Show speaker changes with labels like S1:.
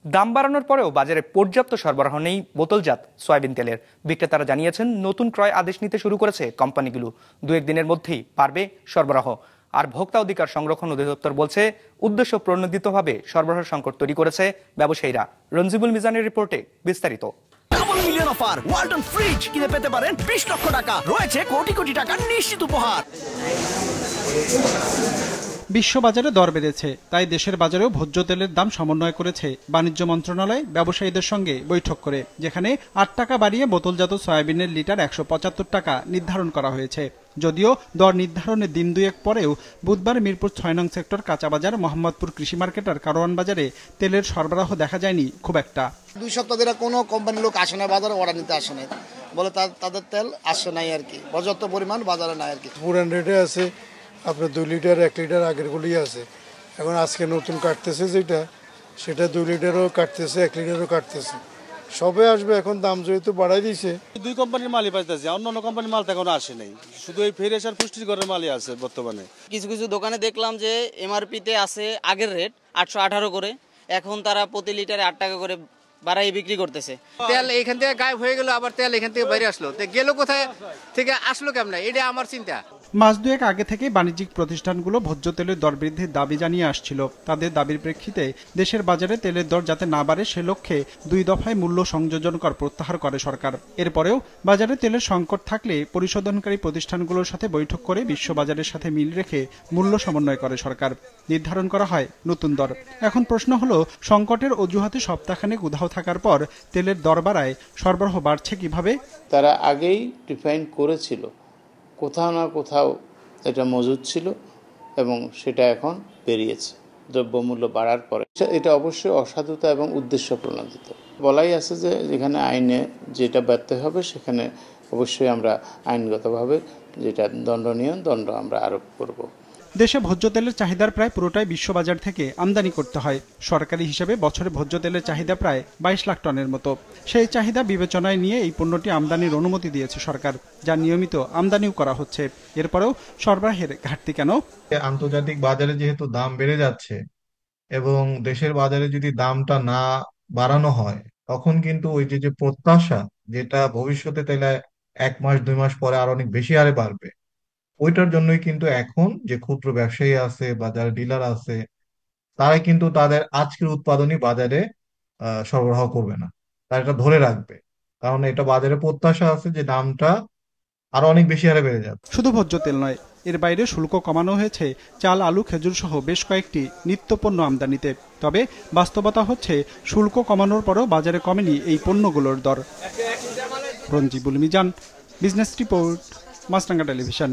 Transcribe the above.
S1: দাম বাড়ানোর পরেও বাজারে পর্যাপ্ত সরবরাহ নেই বোতলজাত সয়াবিন তেলের। বিক্রেতারা জানিয়েছেন নতুন ক্রয় আদেশ নিতে শুরু করেছে কোম্পানিগুলো। দু একদিনের মধ্যেই বাড়বে সরবরাহ। আর ভোক্তা অধিকার সংরক্ষণ অধিদপ্তর বলছে উদ্দেশ্য প্রণোদিতভাবে সরবরাহ সংকট তৈরি করেছে ব্যবসায়ীরা। রঞ্জিবুল মিজানের রিপোর্টে বিস্তারিত।
S2: Double million offer, Walton fridge কিনে পেতে পারেন 20 লক্ষ টাকা, রয়েছে কোটি কোটি টাকার নিশ্চিত উপহার।
S3: বিশ্ববাজারে দর বেড়েছে, তাই দেশের বাজারেও ভোজ্য তেলের দাম সমন্বয় করেছে বাণিজ্য মন্ত্রণালয় ব্যবসায়ীদের সঙ্গে বৈঠক করে, যেখানে 8 টাকা বাড়িয়ে বোতলজাত সয়াবিনের লিটার 175 টাকা নির্ধারণ করা হয়েছে। যদিও দর নির্ধারণের দিন দুয়েক পরেও বুধবার মিরপুর 6 নং সেক্টর কাঁচাবাজার মোহাম্মদপুর কৃষি মার্কেট আর কারওয়ান বাজারে তেলের সরবরাহ দেখা যায়নি খুব একটা।
S4: 2 সপ্তাহ ধরে কোনো কোম্পানির লোক আসে না বাজারে, অর্ডার নিতে আসে না, বলে তাদের তেল আসে নাই আর কি, পর্যাপ্ত পরিমাণ বাজারে নাই আর কি।
S5: পুরান রেটে আছে আপনার 2 লিটার 1 লিটার আগেরগুলোই আছে। এখন আজকে নতুন কাটতেছে যেটা, সেটা 2 লিটারও কাটতেছে, 1 লিটারও কাটতেছে, সবে আসবে। এখন দাম যেহেতু বাড়াই দিয়েছে,
S6: 2 কোম্পানির মালই পাইতেছে, অন্য কোম্পানির মাল তো এখন আসে নাই, শুধু এই ফ্রেশ আর পুষ্টিকরের মালই আছে বর্তমানে।
S7: কিছু কিছু দোকানে দেখলাম যে এমআরপিতে আছে আগের রেট 818 করে, এখন তারা প্রতি লিটারে 8 টাকা করে বাড়াই বিক্রি করতেছে।
S8: তেল এখান থেকে গায়েব হয়ে গেল, আবার তেল এখান থেকে বাইরে আসলো, তো গেল কোথায় থেকে আসলো কেমন, এটা আমার চিন্তা।
S3: মাস দুয়েক আগে থেকে বাণিজ্যিক প্রতিষ্ঠানগুলো ভোজ্য তেলের দর বৃদ্ধির দাবি জানিয়ে আসছিল। তাদের দাবির প্রেক্ষিতে দেশের বাজারে তেলের দর যাতে না বাড়ে সে লক্ষ্যে 2 দফায় মূল্য সংযোজন কর প্রত্যাহার করে সরকার। এরপরেও বাজারে তেলের সংকট থাকলে পরিশোধনকারী প্রতিষ্ঠানগুলোর সাথে বৈঠক করে বিশ্ববাজারের সাথে মিল রেখে মূল্য সমন্বয় করে সরকার। নির্ধারণ করা হয় নতুন দর। এখন প্রশ্ন হলো, সংকটের অজুহাতে সপ্তাহখানেক উধাও থাকার পর তেলের দর বাড়ায় সরবরাহ বাড়ছে কিভাবে?
S9: তারা আগেই ডিফাইন করেছিল, কোথাও না কোথাও এটা মজুদ ছিল এবং সেটা এখন বেরিয়েছে দ্রব্যমূল্য বাড়ার পরে। এটা অবশ্যই অসাধুতা এবং উদ্দেশ্য প্রণোদিত। বলাই আছে যে যেখানে আইনে যেটা ব্যর্থ হবে সেখানে অবশ্যই আমরা আইনগতভাবে যেটা দণ্ডনীয় দণ্ড আমরা আরোপ করব।
S3: দেশে ভোজ্য তেলের চাহিদার প্রায় পুরোটাই বিশ্ববাজার থেকে আমদানি করতে হয়। সরকারি হিসেবে বছরে ভোজ্য তেলের চাহিদা প্রায় 22 লাখ টনের মতো। সেই চাহিদা বিবেচনায় নিয়ে এই পণ্যটি আমদানির অনুমতি দিয়েছে সরকার, যা নিয়মিত আমদানিও করা হচ্ছে। এরপরেও সরবরাহের ঘাটতি কেন?
S10: আন্তর্জাতিক বাজারে যেহেতু দাম বেড়ে যাচ্ছে এবং দেশের বাজারে যদি দামটা না বাড়ানো হয়, তখন কিন্তু ওই যে প্রত্যাশা যেটা ভবিষ্যতে তাহলে 1 মাস 2 মাস পরে আর অনেক বেশি হারে বাড়বে, ওইটার জন্যই কিন্তু এখন যে ক্ষুদ্র ব্যবসায়ী আছে বা যারা ডিলার আছে, তারা কিন্তু তাদের আজকের উৎপাদনই বাজারে সরবরাহ করবে না, তারা এটা ধরে রাখবে, কারণ এটা বাজারে প্রত্যাশা আছে যে দামটা আরো অনেক বেশি হারে বেড়ে যাবে।
S3: শুধু ভোজ্য তেল নয়, এর বাইরে শুল্ক কমানো হয়েছে চাল, আলু, খেজুর সহ বেশ কয়েকটি নিত্যপণ্য আমদানিতে। তবে বাস্তবতা হচ্ছে শুল্ক কমানোর পরেও বাজারে কমেনি এই পণ্যগুলোর দর। রঞ্জিবুল মিজান, বিজনেস রিপোর্ট, মাছরাঙ্গা টেলিভিশন।